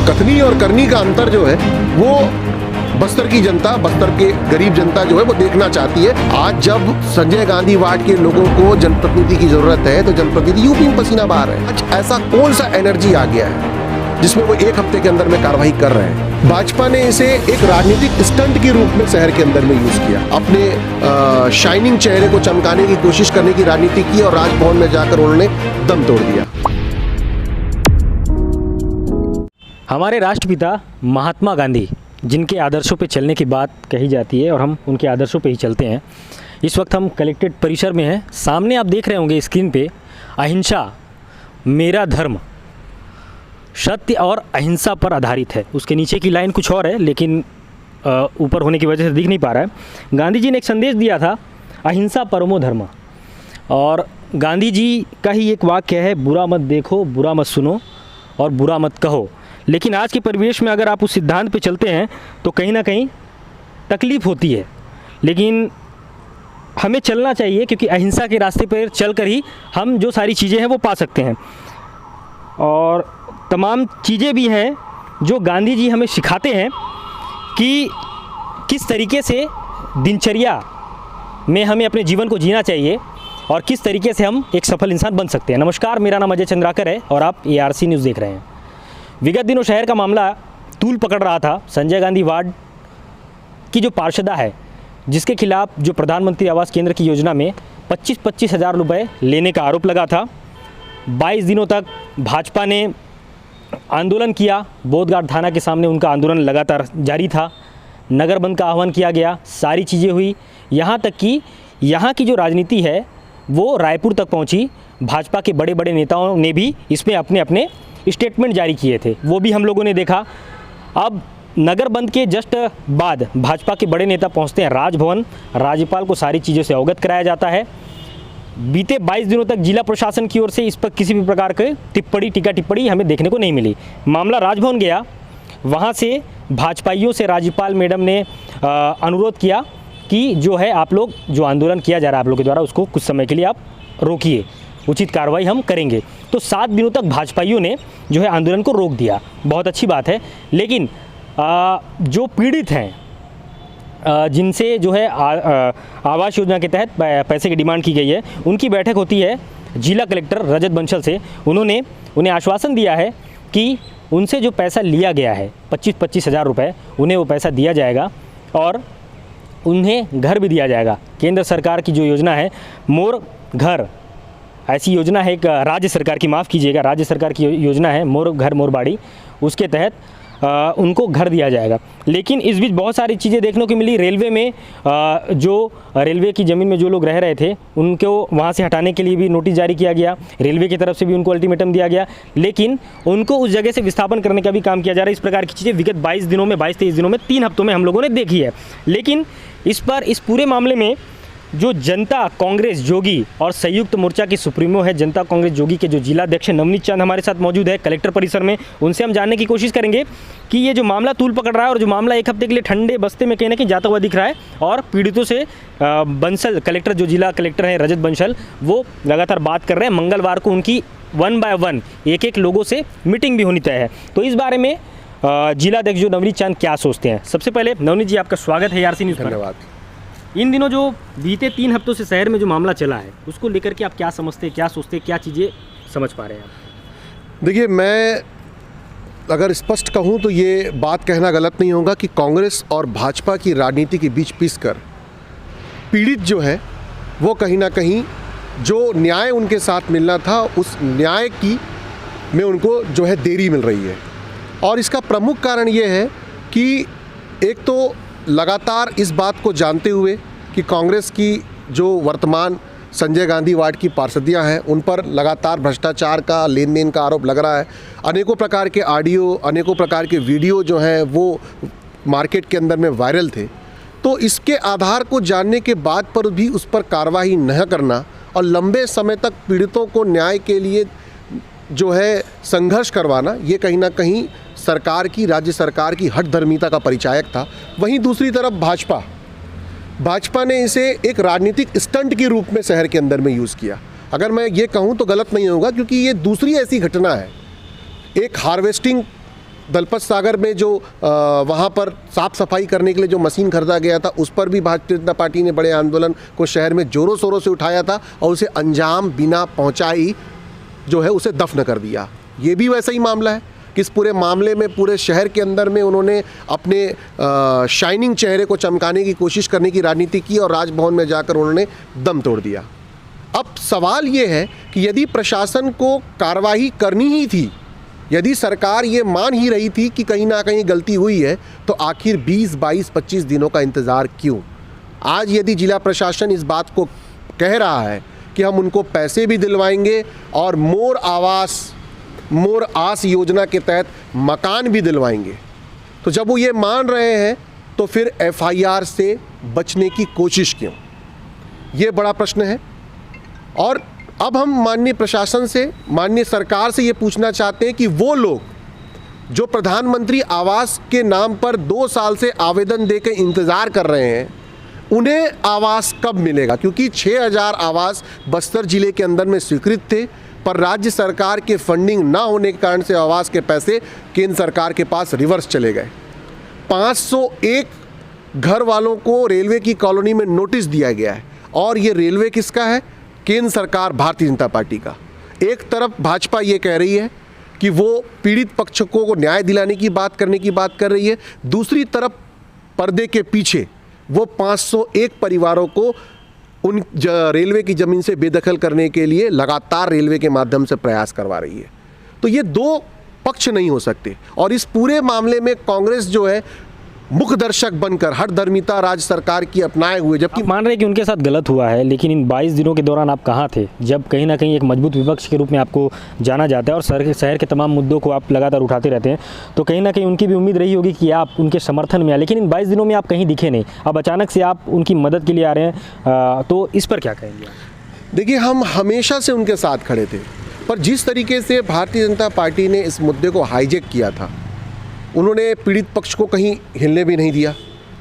कथनी और करनी का अंतर जो है वो बस्तर की जनता, बस्तर के गरीब जनता जो है वो देखना चाहती है। आज जब संजय गांधी वार्ड के लोगों को जनप्रतिनिधि की जरूरत है तो जनप्रतिनिधि यूपी में पसीना बहा रहे हैं। आज ऐसा कौन सा एनर्जी आ गया है जिसमें वो एक हफ्ते के अंदर में कार्रवाई कर रहे हैं। भाजपा ने इसे एक राजनीतिक स्टंट के रूप में शहर के अंदर में यूज किया, अपने शाइनिंग चेहरे को चमकाने की कोशिश करने की राजनीति की और राजभवन में जाकर उन्होंने दम तोड़ दिया। हमारे राष्ट्रपिता महात्मा गांधी, जिनके आदर्शों पे चलने की बात कही जाती है और हम उनके आदर्शों पे ही चलते हैं। इस वक्त हम कलेक्ट्रेट परिसर में हैं। सामने आप देख रहे होंगे स्क्रीन पे, अहिंसा मेरा धर्म, सत्य और अहिंसा पर आधारित है। उसके नीचे की लाइन कुछ और है, लेकिन ऊपर होने की वजह से दिख नहीं पा रहा है। गांधी जी ने एक संदेश दिया था, अहिंसा परमो धर्म। और गांधी जी का ही एक वाक्य है, बुरा मत देखो, बुरा मत सुनो और बुरा मत कहो। लेकिन आज के परिवेश में अगर आप उस सिद्धांत पे चलते हैं तो कहीं ना कहीं तकलीफ़ होती है, लेकिन हमें चलना चाहिए, क्योंकि अहिंसा के रास्ते पर चलकर ही हम जो सारी चीज़ें हैं वो पा सकते हैं। और तमाम चीज़ें भी हैं जो गांधी जी हमें सिखाते हैं कि किस तरीके से दिनचर्या में हमें अपने जीवन को जीना चाहिए और किस तरीके से हम एक सफल इंसान बन सकते हैं। नमस्कार, मेरा नाम अजय चंद्राकर है और आप ARC न्यूज़ देख रहे हैं। विगत दिनों शहर का मामला तूल पकड़ रहा था। संजय गांधी वार्ड की जो पार्षदा है, जिसके खिलाफ जो प्रधानमंत्री आवास केंद्र की योजना में 25-25 हज़ार रुपये लेने का आरोप लगा था। 22 दिनों तक भाजपा ने आंदोलन किया। बोधघाट थाना के सामने उनका आंदोलन लगातार जारी था। नगर बंद का आह्वान किया गया, सारी चीज़ें हुई। यहाँ तक कि यहाँ की जो राजनीति है वो रायपुर तक पहुँची। भाजपा के बड़े बड़े नेताओं ने भी इसमें अपने अपने स्टेटमेंट जारी किए थे, वो भी हम लोगों ने देखा। अब नगर बंद के जस्ट बाद भाजपा के बड़े नेता पहुंचते हैं राजभवन। राज्यपाल को सारी चीज़ों से अवगत कराया जाता है। बीते 22 दिनों तक जिला प्रशासन की ओर से इस पर किसी भी प्रकार के टीका टिप्पणी हमें देखने को नहीं मिली। मामला राजभवन गया, वहाँ से भाजपाइयों से राज्यपाल मैडम ने अनुरोध किया कि जो है आप लोग जो आंदोलन किया जा रहा है आप लोग के द्वारा, उसको कुछ समय के लिए आप रोकिए, उचित कार्रवाई हम करेंगे। तो 7 दिनों तक भाजपाइयों ने जो है आंदोलन को रोक दिया, बहुत अच्छी बात है। लेकिन जो पीड़ित हैं, जिनसे जो है आवास योजना के तहत पैसे की डिमांड की गई है, उनकी बैठक होती है जिला कलेक्टर रजत बंसल से। उन्होंने उन्हें आश्वासन दिया है कि उनसे जो पैसा लिया गया है 25-25 हज़ार रुपये, उन्हें वो पैसा दिया जाएगा और उन्हें घर भी दिया जाएगा। केंद्र सरकार की जो योजना है मोर घर, ऐसी योजना है, एक राज्य सरकार की, माफ़ कीजिएगा, राज्य सरकार की योजना है मोर घर मोर बाड़ी, उसके तहत उनको घर दिया जाएगा। लेकिन इस बीच बहुत सारी चीज़ें देखने को मिली। रेलवे में जो रेलवे की ज़मीन में जो लोग रह रहे थे उनको वहाँ से हटाने के लिए भी नोटिस जारी किया गया। रेलवे की तरफ से भी उनको अल्टीमेटम दिया गया, लेकिन उनको उस जगह से विस्थापन करने का भी काम किया जा रहा है। इस प्रकार की चीज़ें विगत 22 दिनों में, 22-23 दिनों में, 3 हफ्तों में हम लोगों ने देखी है। लेकिन इस पूरे मामले में जो जनता कांग्रेस जोगी और संयुक्त मोर्चा की सुप्रीमो है जनता कांग्रेस जोगी के जो जिलाध्यक्ष नवनीत चंद हमारे साथ मौजूद है कलेक्टर परिसर में, उनसे हम जानने की कोशिश करेंगे कि ये जो मामला तूल पकड़ रहा है और जो मामला एक हफ्ते के लिए ठंडे बस्ते में कहीं ना कहीं जाता हुआ दिख रहा है, और पीड़ितों से बंसल कलेक्टर, जो जिला कलेक्टर हैं रजत बंसल, वो लगातार बात कर रहे हैं। मंगलवार को उनकी 1 बाय 1 एक लोगों से मीटिंग भी होनी तय है। तो इस बारे में जिलाध्यक्ष जो नवनीत चंद क्या सोचते हैं। सबसे पहले नवनीत जी, आपका स्वागत है ARC न्यूज़। धन्यवाद। इन दिनों जो बीते 3 हफ्तों से शहर में जो मामला चला है, उसको लेकर के आप क्या समझते हैं, क्या सोचते हैं, क्या चीज़ें समझ पा रहे हैं आप? देखिए, मैं अगर स्पष्ट कहूं तो ये बात कहना गलत नहीं होगा कि कांग्रेस और भाजपा की राजनीति के बीच पिसकर पीड़ित जो है वो कहीं ना कहीं जो न्याय उनके साथ मिलना था उस न्याय की में उनको जो है देरी मिल रही है। और इसका प्रमुख कारण ये है कि एक तो लगातार इस बात को जानते हुए कि कांग्रेस की जो वर्तमान संजय गांधी वार्ड की पार्षदियां हैं उन पर लगातार भ्रष्टाचार का, लेन देन का आरोप लग रहा है। अनेकों प्रकार के ऑडियो, अनेकों प्रकार के वीडियो जो हैं वो मार्केट के अंदर में वायरल थे। तो इसके आधार को जानने के बाद पर भी उस पर कार्रवाई न करना और लंबे समय तक पीड़ितों को न्याय के लिए जो है संघर्ष करवाना, ये कहीं ना कहीं सरकार की, राज्य सरकार की हठधर्मिता का परिचायक था। वहीं दूसरी तरफ भाजपा ने इसे एक राजनीतिक स्टंट के रूप में शहर के अंदर में यूज़ किया। अगर मैं ये कहूँ तो गलत नहीं होगा, क्योंकि ये दूसरी ऐसी घटना है, एक हार्वेस्टिंग दलपत सागर में जो वहाँ पर साफ़ सफाई करने के लिए जो मशीन खरीदा गया था, उस पर भी भारतीय जनता पार्टी ने बड़े आंदोलन को शहर में ज़ोरों शोरों से उठाया था और उसे अंजाम बिना पहुँचाई जो है उसे दफन कर दिया। ये भी वैसा ही मामला है कि इस पूरे मामले में पूरे शहर के अंदर में उन्होंने अपने शाइनिंग चेहरे को चमकाने की कोशिश करने की राजनीति की और राजभवन में जाकर उन्होंने दम तोड़ दिया। अब सवाल ये है कि यदि प्रशासन को कार्रवाई करनी ही थी, यदि सरकार ये मान ही रही थी कि कहीं ना कहीं गलती हुई है, तो आखिर 20, 22, 25 दिनों का इंतज़ार क्यों? आज यदि जिला प्रशासन इस बात को कह रहा है कि हम उनको पैसे भी दिलवाएंगे और मोर आस योजना के तहत मकान भी दिलवाएंगे, तो जब वो ये मान रहे हैं तो फिर एफआईआर से बचने की कोशिश क्यों? ये बड़ा प्रश्न है। और अब हम माननीय प्रशासन से, माननीय सरकार से ये पूछना चाहते हैं कि वो लोग जो प्रधानमंत्री आवास के नाम पर 2 साल से आवेदन देकर इंतज़ार कर रहे हैं, उन्हें आवास कब मिलेगा? क्योंकि 6000 आवास बस्तर जिले के अंदर में स्वीकृत थे, पर राज्य सरकार के फंडिंग ना होने के कारण से आवास के पैसे केंद्र सरकार के पास रिवर्स चले गए। 501 घर वालों को रेलवे की कॉलोनी में नोटिस दिया गया है, और ये रेलवे किसका है? केंद्र सरकार भारतीय जनता पार्टी का। एक तरफ भाजपा ये कह रही है कि वो पीड़ित पक्षों को न्याय दिलाने की बात करने की बात कर रही है, दूसरी तरफ पर्दे के पीछे वो 501 परिवारों को उन रेलवे की ज़मीन से बेदखल करने के लिए लगातार रेलवे के माध्यम से प्रयास करवा रही है। तो ये 2 पक्ष नहीं हो सकते, और इस पूरे मामले में कांग्रेस जो है मुख्य दर्शक बनकर हर धर्मिता राज्य सरकार की अपनाए हुए, जबकि मान रहे हैं कि उनके साथ गलत हुआ है, लेकिन इन 22 दिनों के दौरान आप कहाँ थे जब कहीं ना कहीं एक मजबूत विपक्ष के रूप में आपको जाना जाता है और शहर के तमाम मुद्दों को आप लगातार उठाते रहते हैं, तो कहीं ना कहीं उनकी भी उम्मीद रही होगी कि आप उनके समर्थन में आए, लेकिन इन 22 दिनों में आप कहीं दिखे नहीं। अब अचानक से आप उनकी मदद के लिए आ रहे हैं, तो इस पर क्या कहेंगे? देखिए, हम हमेशा से उनके साथ खड़े थे, पर जिस तरीके से भारतीय जनता पार्टी ने इस मुद्दे को हाईजैक किया था, उन्होंने पीड़ित पक्ष को कहीं हिलने भी नहीं दिया,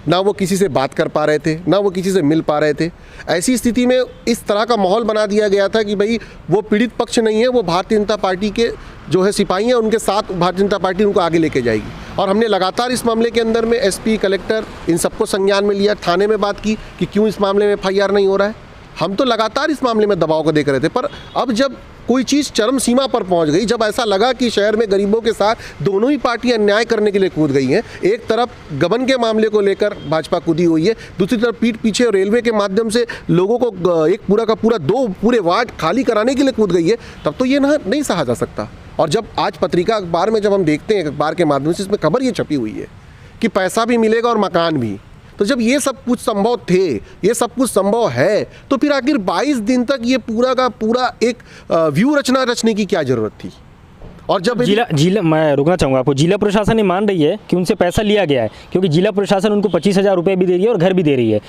ना वो किसी से बात कर पा रहे थे, ना वो किसी से मिल पा रहे थे। ऐसी स्थिति में इस तरह का माहौल बना दिया गया था कि भाई वो पीड़ित पक्ष नहीं है, वो भारतीय जनता पार्टी के जो है सिपाही हैं, उनके साथ भारतीय जनता पार्टी उनको आगे लेके जाएगी। और हमने लगातार इस मामले के अंदर में एसपी, कलेक्टर, इन सबको संज्ञान में लिया, थाने में बात की कि क्यों इस मामले में एफआईआर नहीं हो रहा है। हम तो लगातार इस मामले में दबाव को देख रहे थे, पर अब जब कोई चीज़ चरम सीमा पर पहुंच गई, जब ऐसा लगा कि शहर में गरीबों के साथ दोनों ही पार्टियां अन्याय करने के लिए कूद गई हैं, एक तरफ गबन के मामले को लेकर भाजपा कूदी हुई है, दूसरी तरफ पीठ पीछे रेलवे के माध्यम से लोगों को एक पूरा का पूरा 2 पूरे वार्ड खाली कराने के लिए कूद गई है, तब तो ये नहीं सहा जा सकता। और जब आज पत्रिका अखबार में जब हम देखते हैं, अखबार के माध्यम से इसमें खबर ये छपी हुई है कि पैसा भी मिलेगा और मकान भी, तो जब ये सब कुछ संभव थे, ये सब कुछ संभव है, तो फिर आखिर 22 दिन तक ये पूरा का पूरा एक व्यू रचने की क्या जरूरत थी? और जब जिला मैं रुकना चाहूँगा आपको, जिला प्रशासन ये मान रही है कि उनसे पैसा लिया गया है, क्योंकि जिला प्रशासन उनको 25,000 रुपये भी दे रही है और घर भी दे रही है,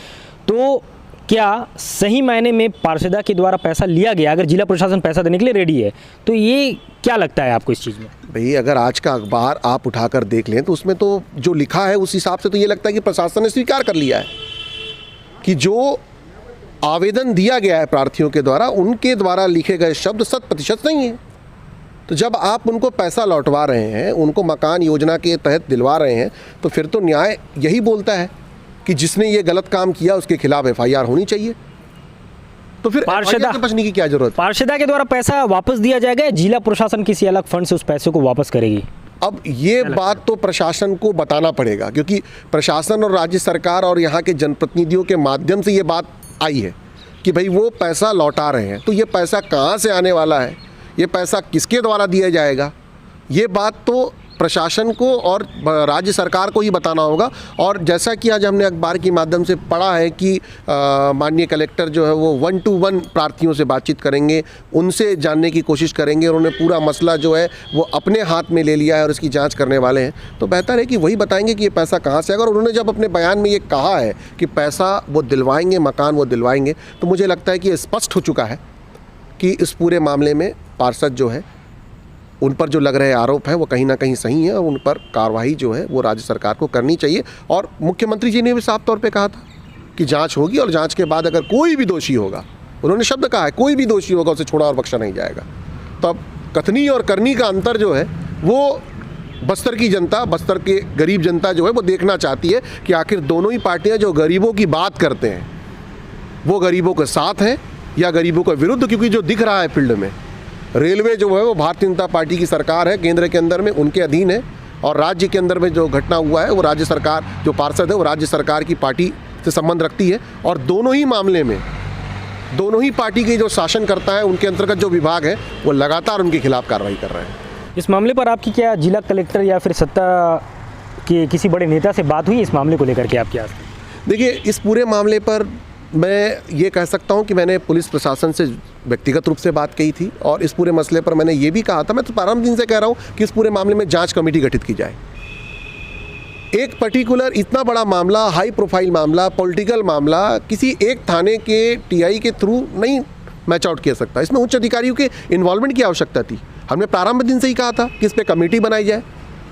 तो क्या सही मायने में पार्षदा के द्वारा पैसा लिया गया? अगर जिला प्रशासन पैसा देने के लिए रेडी है, तो ये क्या लगता है आपको इस चीज़ में? भाई, अगर आज का अखबार आप उठाकर देख लें तो उसमें तो जो लिखा है उस हिसाब से तो ये लगता है कि प्रशासन ने स्वीकार कर लिया है कि जो आवेदन दिया गया है प्रार्थियों के द्वारा, उनके द्वारा लिखे गए शब्द 100% नहीं है। तो जब आप उनको पैसा लौटवा रहे हैं, उनको मकान योजना के तहत दिलवा रहे हैं, तो फिर तो न्याय यही बोलता है कि जिसने ये गलत काम किया उसके खिलाफ एफआईआर होनी चाहिए। तो फिर पार्षदा से बचने की क्या जरूरत? पार्षदा के द्वारा पैसा वापस दिया जाएगा, जिला प्रशासन किसी अलग फंड से उस पैसे को वापस करेगी? अब ये बात तो प्रशासन को बताना पड़ेगा, क्योंकि प्रशासन और राज्य सरकार और यहाँ के जनप्रतिनिधियों के माध्यम से ये बात आई है कि भाई वो पैसा लौटा रहे हैं, तो ये पैसा कहाँ से आने वाला है, ये पैसा किसके द्वारा दिया जाएगा, ये बात तो प्रशासन को और राज्य सरकार को ही बताना होगा। और जैसा कि आज हमने अखबार के माध्यम से पढ़ा है कि माननीय कलेक्टर जो है वो 1-to-1 प्रार्थियों से बातचीत करेंगे, उनसे जानने की कोशिश करेंगे, उन्होंने पूरा मसला जो है वो अपने हाथ में ले लिया है और इसकी जांच करने वाले हैं। तो बेहतर है कि वही बताएंगे कि ये पैसा कहाँ से आएगा। और उन्होंने जब अपने बयान में ये कहा है कि पैसा वो दिलवाएंगे, मकान वो दिलवाएंगे, तो मुझे लगता है कि ये स्पष्ट हो चुका है कि इस पूरे मामले में पार्षद जो है, उन पर जो लग रहे आरोप हैं वो कहीं ना कहीं सही है और उन पर कार्रवाई जो है वो राज्य सरकार को करनी चाहिए। और मुख्यमंत्री जी ने भी साफ तौर पे कहा था कि जांच होगी और जांच के बाद अगर कोई भी दोषी होगा, उन्होंने शब्द कहा है, कोई भी दोषी होगा उसे छोड़ा और बख्शा नहीं जाएगा। तो अब कथनी और करनी का अंतर जो है वो बस्तर की जनता, बस्तर के गरीब जनता जो है वो देखना चाहती है कि आखिर दोनों ही पार्टियां जो गरीबों की बात करते हैं वो गरीबों के साथ हैं या गरीबों के विरुद्ध। क्योंकि जो दिख रहा है फील्ड में, रेलवे जो है वो भारतीय जनता पार्टी की सरकार है, केंद्र के अंदर में उनके अधीन है, और राज्य के अंदर में जो घटना हुआ है वो राज्य सरकार, जो पार्षद है वो राज्य सरकार की पार्टी से संबंध रखती है। और दोनों ही मामले में दोनों ही पार्टी के जो शासन करता है उनके अंतर्गत जो विभाग है वो लगातार उनके खिलाफ कार्रवाई कर रहे हैं। इस मामले पर आपकी क्या जिला कलेक्टर या फिर सत्ता के किसी बड़े नेता से बात हुई इस मामले को लेकर के आपके यहाँ? देखिए, इस पूरे मामले पर मैं ये कह सकता हूँ कि मैंने पुलिस प्रशासन से व्यक्तिगत रूप से बात की थी, और इस पूरे मसले पर मैंने ये भी कहा था, मैं तो प्रारंभ दिन से कह रहा हूँ कि इस पूरे मामले में जांच कमेटी गठित की जाए। एक पर्टिकुलर इतना बड़ा मामला, हाई प्रोफाइल मामला, पॉलिटिकल मामला किसी एक थाने के टीआई के थ्रू नहीं मैच आउट किया सकता। इसमें उच्च अधिकारियों के इन्वॉल्वमेंट की आवश्यकता थी। हमने प्रारंभ दिन से ही कहा था कि इस पर कमेटी बनाई जाए,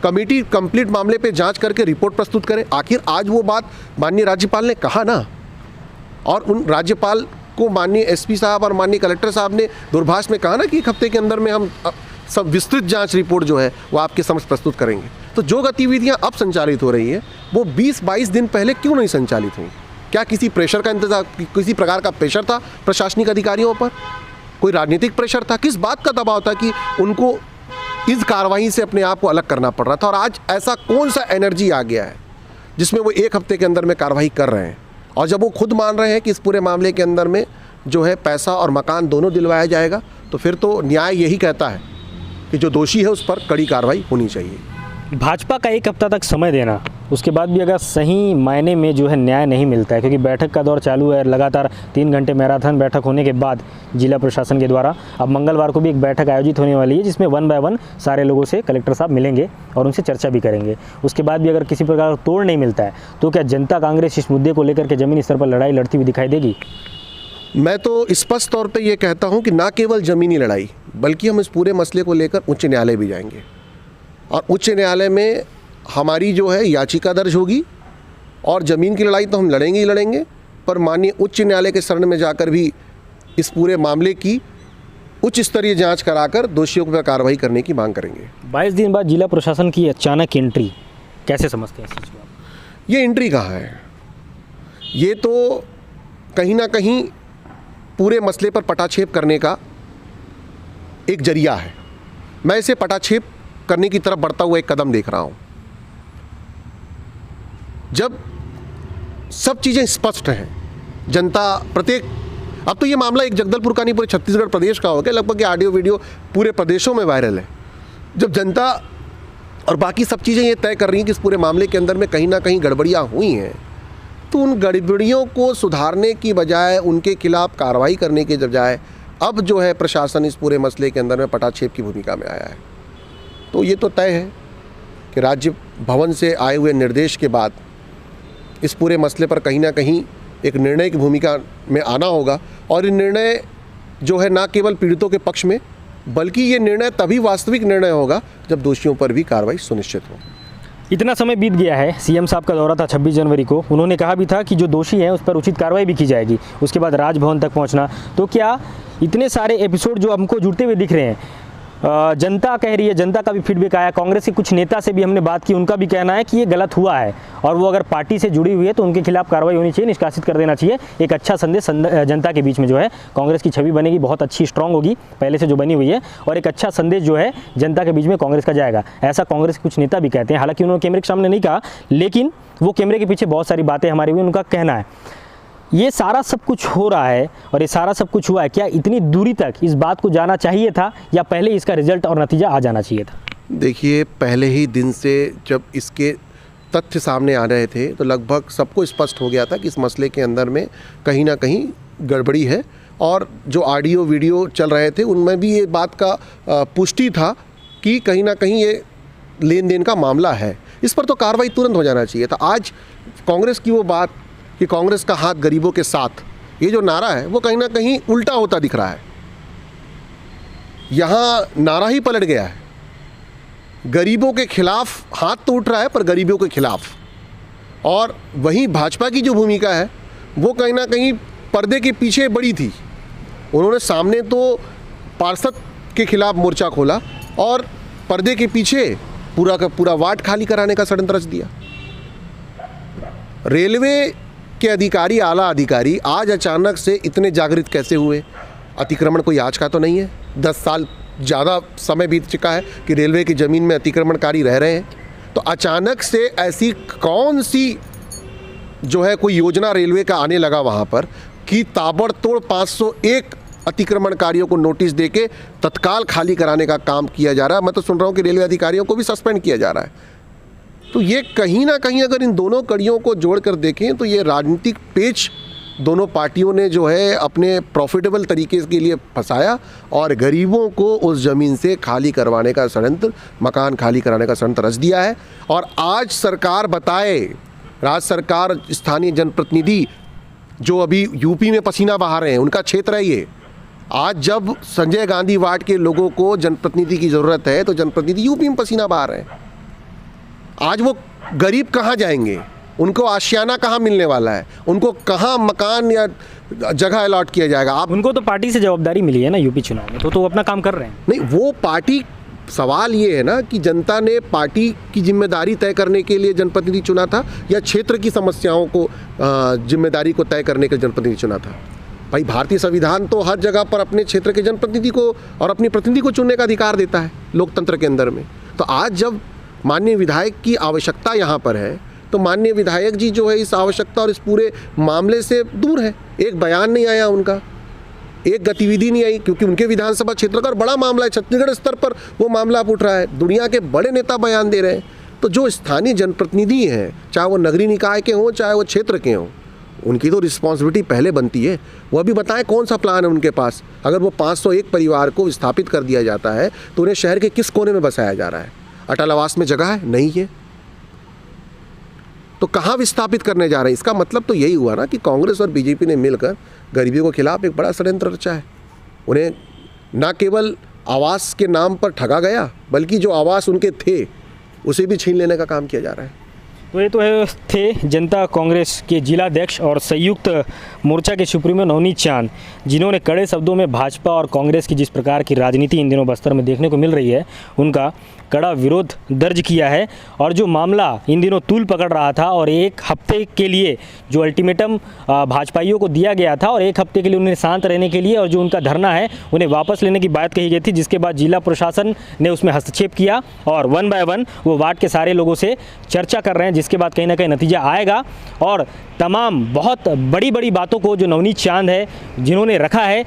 कमेटी कंप्लीट मामले पे जांच करके रिपोर्ट प्रस्तुत करे। आखिर आज वो बात माननीय राज्यपाल ने कहा ना, और उन राज्यपाल को माननीय एसपी साहब और माननीय कलेक्टर साहब ने दूरभाष में कहा ना कि एक हफ्ते के अंदर में हम सब विस्तृत जांच रिपोर्ट जो है वो आपके समक्ष प्रस्तुत करेंगे। तो जो गतिविधियां अब संचालित हो रही हैं वो 20-22 दिन पहले क्यों नहीं संचालित हुई? क्या किसी प्रेशर का इंतजार, किसी प्रकार का प्रेशर था प्रशासनिक अधिकारियों पर? कोई राजनीतिक प्रेशर था? किस बात का दबाव था कि उनको इस कार्रवाई से अपने आप को अलग करना पड़ रहा था? और आज ऐसा कौन सा एनर्जी आ गया है जिसमें वो एक हफ्ते के अंदर में कार्रवाई कर रहे हैं? और जब वो खुद मान रहे हैं कि इस पूरे मामले के अंदर में जो है पैसा और मकान दोनों दिलवाया जाएगा, तो फिर तो न्याय यही कहता है कि जो दोषी है उस पर कड़ी कार्रवाई होनी चाहिए। भाजपा का एक हफ्ता तक समय देना, उसके बाद भी अगर सही मायने में जो है न्याय नहीं मिलता है, क्योंकि बैठक का दौर चालू है, लगातार 3 घंटे मैराथन बैठक होने के बाद जिला प्रशासन के द्वारा अब मंगलवार को भी एक बैठक आयोजित होने वाली है, जिसमें 1 बाय 1 सारे लोगों से कलेक्टर साहब मिलेंगे और उनसे चर्चा भी करेंगे। उसके बाद भी अगर किसी प्रकार का तोड़ नहीं मिलता है तो क्या जनता कांग्रेस इस मुद्दे को लेकर के ज़मीनी स्तर पर लड़ाई लड़ती हुई दिखाई देगी? मैं तो स्पष्ट तौर पे ये कहता हूँ कि ना केवल ज़मीनी लड़ाई, बल्कि हम इस पूरे मसले को लेकर उच्च न्यायालय भी जाएंगे, और उच्च न्यायालय में हमारी जो है याचिका दर्ज होगी, और ज़मीन की लड़ाई तो हम लड़ेंगे ही लड़ेंगे, पर माननीय उच्च न्यायालय के शरण में जाकर भी इस पूरे मामले की उच्च स्तरीय जांच कराकर दोषियों पर कार्रवाई करने की मांग करेंगे। 22 दिन बाद जिला प्रशासन की अचानक एंट्री कैसे समझते हैं इस चीज़ को? ये एंट्री कहाँ है? ये तो कहीं ना कहीं पूरे मसले पर पटाक्षेप करने का एक जरिया है। मैं इसे पटाक्षेप करने की तरफ बढ़ता हुआ एक कदम देख रहा हूं। जब सब चीज़ें स्पष्ट हैं, जनता प्रत्येक, अब तो ये मामला एक जगदलपुर का नहीं पूरे छत्तीसगढ़ प्रदेश का हो गया, लगभग ये ऑडियो वीडियो पूरे प्रदेशों में वायरल है। जब जनता और बाकी सब चीज़ें ये तय कर रही हैं कि इस पूरे मामले के अंदर में कहीं ना कहीं गड़बड़ियाँ हुई हैं, तो उन गड़बड़ियों को सुधारने की बजाय, उनके खिलाफ कार्रवाई करने के बजाय अब जो है प्रशासन इस पूरे मसले के अंदर में पटाक्षेप की भूमिका में आया है। तो ये तो तय है कि राज्य भवन से आए हुए निर्देश के बाद इस पूरे मसले पर कहीं ना कहीं एक निर्णय की भूमिका में आना होगा, और ये निर्णय जो है ना केवल पीड़ितों के पक्ष में, बल्कि ये निर्णय तभी वास्तविक निर्णय होगा जब दोषियों पर भी कार्रवाई सुनिश्चित हो। इतना समय बीत गया है, सीएम साहब का दौरा था 26 जनवरी को, उन्होंने कहा भी था कि जो दोषी हैं उस पर उचित कार्रवाई भी की जाएगी। उसके बाद राजभवन तक पहुंचना, तो क्या इतने सारे एपिसोड जो हमको जुड़ते हुए दिख रहे हैं, जनता कह रही है, जनता का भी फीडबैक आया, कांग्रेस के कुछ नेता से भी हमने बात की, उनका भी कहना है कि ये गलत हुआ है और वो अगर पार्टी से जुड़ी हुई है तो उनके खिलाफ कार्रवाई होनी चाहिए, निष्कासित कर देना चाहिए। एक अच्छा संदेश जनता के बीच में जो है कांग्रेस की छवि बनेगी, बहुत अच्छी स्ट्रांग होगी पहले से जो बनी हुई है, और एक अच्छा संदेश जो है जनता के बीच में कांग्रेस का जाएगा, ऐसा कांग्रेस के कुछ नेता भी कहते हैं। हालांकि उन्होंने कैमरे के सामने नहीं कहा, लेकिन वो कैमरे के पीछे बहुत सारी बातें हमारी हुई, उनका कहना है। ये सारा सब कुछ हो रहा है और ये सारा सब कुछ हुआ है, क्या इतनी दूरी तक इस बात को जाना चाहिए था या पहले इसका रिजल्ट और नतीजा आ जाना चाहिए था? देखिए, पहले ही दिन से जब इसके तथ्य सामने आ रहे थे तो लगभग सबको स्पष्ट हो गया था कि इस मसले के अंदर में कहीं ना कहीं गड़बड़ी है, और जो ऑडियो वीडियो चल रहे थे उनमें भी ये बात का पुष्टि था कि कहीं ना कहीं ये लेन देन का मामला है। इस पर तो कार्रवाई तुरंत हो जाना चाहिए था। आज कांग्रेस की वो बात कि कांग्रेस का हाथ गरीबों के साथ, ये जो नारा है वो कहीं ना कहीं उल्टा होता दिख रहा है। यहाँ नारा ही पलट गया है, गरीबों के खिलाफ हाथ तो उठ रहा है पर गरीबों के खिलाफ। और वहीं भाजपा की जो भूमिका है वो कहीं ना कहीं पर्दे के पीछे बड़ी थी। उन्होंने सामने तो पार्षद के खिलाफ मोर्चा खोला और पर्दे के पीछे पूरा का पूरा वार्ड खाली कराने का षड्यंत्र रच दिया। रेलवे के अधिकारी, आला अधिकारी आज अचानक से इतने जागृत कैसे हुए? अतिक्रमण कोई आज का तो नहीं है, 10 साल ज़्यादा समय बीत चुका है कि रेलवे की ज़मीन में अतिक्रमणकारी रह रहे हैं। तो अचानक से ऐसी कौन सी जो है कोई योजना रेलवे का आने लगा वहाँ पर कि ताबड़तोड़ 501 अतिक्रमणकारियों को नोटिस देके तत्काल खाली कराने का काम किया जा रहा है। मैं तो सुन रहा हूँ कि रेलवे अधिकारियों को भी सस्पेंड किया जा रहा है। तो ये कहीं ना कहीं अगर इन दोनों कड़ियों को जोड़कर देखें तो ये राजनीतिक पेच दोनों पार्टियों ने जो है अपने प्रॉफिटेबल तरीके के लिए फंसाया और गरीबों को उस ज़मीन से खाली करवाने का षड्यंत्र, मकान खाली कराने का षड्यंत्र रच दिया है। और आज सरकार बताए, राज्य सरकार, स्थानीय जनप्रतिनिधि जो अभी यूपी में पसीना बहा रहे हैं, उनका क्षेत्र है ये। आज जब संजय गांधी वार्ड के लोगों को जनप्रतिनिधि की ज़रूरत है तो जनप्रतिनिधि यूपी में पसीना बहा रहे हैं। आज वो गरीब कहाँ जाएंगे? उनको आशियाना कहाँ मिलने वाला है? उनको कहाँ मकान या जगह अलॉट किया जाएगा? आप उनको तो पार्टी से जवाबदारी मिली है ना यूपी चुनाव में, तो वो अपना काम कर रहे हैं। नहीं, वो पार्टी, सवाल ये है ना कि जनता ने पार्टी की जिम्मेदारी तय करने के लिए जनप्रतिनिधि चुना था या क्षेत्र की समस्याओं को जिम्मेदारी को तय करने के लिए जनप्रतिनिधि चुना था? भाई, भारतीय संविधान तो हर जगह पर अपने क्षेत्र के जनप्रतिनिधि को और अपनी प्रतिनिधि को चुनने का अधिकार देता है लोकतंत्र के अंदर में। तो आज जब माननीय विधायक की आवश्यकता यहाँ पर है तो माननीय विधायक जी जो है इस आवश्यकता और इस पूरे मामले से दूर है। एक बयान नहीं आया उनका, एक गतिविधि नहीं आई, क्योंकि उनके विधानसभा क्षेत्र का बड़ा मामला है, छत्तीसगढ़ स्तर पर वो मामला उठ रहा है, दुनिया के बड़े नेता बयान दे रहे हैं। तो जो स्थानीय जनप्रतिनिधि हैं, चाहे वो नगरीय निकाय के हों चाहे वो क्षेत्र के हों, उनकी तो रिस्पॉन्सिबिलिटी पहले बनती है। वो अभी बताएं कौन सा प्लान है उनके पास। अगर वो 501 परिवार को विस्थापित कर दिया जाता है तो उन्हें शहर के किस कोने में बसाया जा रहा है? अटल आवास में जगह है? नहीं है। तो कहाँ विस्थापित करने जा रहे हैं? इसका मतलब तो यही हुआ ना कि कांग्रेस और बीजेपी ने मिलकर गरीबियों के खिलाफ एक बड़ा षड्यंत्र रचा है। उन्हें न केवल आवास के नाम पर ठगा गया, बल्कि जो आवास उनके थे उसे भी छीन लेने का काम किया जा रहा है। तो ये तो है थे जनता कांग्रेस के जिलाध्यक्ष और संयुक्त मोर्चा के सुप्रीमो नवनीत चांद, जिन्होंने कड़े शब्दों में भाजपा और कांग्रेस की जिस प्रकार की राजनीति इन दिनों बस्तर में देखने को मिल रही है उनका कड़ा विरोध दर्ज किया है। और जो मामला इन दिनों तूल पकड़ रहा था और एक हफ्ते के लिए जो अल्टीमेटम भाजपाइयों को दिया गया था और एक हफ्ते के लिए उन्हें शांत रहने के लिए और जो उनका धरना है उन्हें वापस लेने की बात कही गई थी, जिसके बाद जिला प्रशासन ने उसमें हस्तक्षेप किया और 1 बाय 1 वो वार्ड के सारे लोगों से चर्चा कर रहे हैं, जिसके बाद कहीं ना कहीं नतीजा आएगा। और तमाम बहुत बड़ी बड़ी बातों को जो नवनीत चांद है जिन्होंने रखा है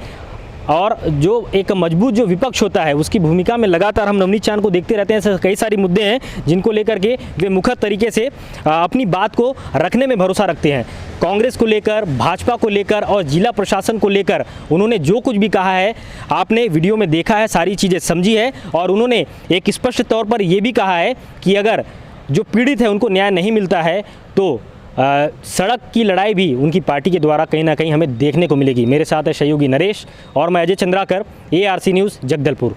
और जो एक मजबूत जो विपक्ष होता है उसकी भूमिका में लगातार हम नवनीत चांद को देखते रहते हैं। ऐसे कई सारे मुद्दे हैं जिनको लेकर के वे मुखर तरीके से अपनी बात को रखने में भरोसा रखते हैं। कांग्रेस को लेकर, भाजपा को लेकर और जिला प्रशासन को लेकर उन्होंने जो कुछ भी कहा है आपने वीडियो में देखा है, सारी चीज़ें समझी है। और उन्होंने एक स्पष्ट तौर पर ये भी कहा है कि अगर जो पीड़ित है उनको न्याय नहीं मिलता है तो सड़क की लड़ाई भी उनकी पार्टी के द्वारा कहीं ना कहीं हमें देखने को मिलेगी। मेरे साथ है सहयोगी नरेश और मैं अजय चंद्राकर, ARC न्यूज़ जगदलपुर।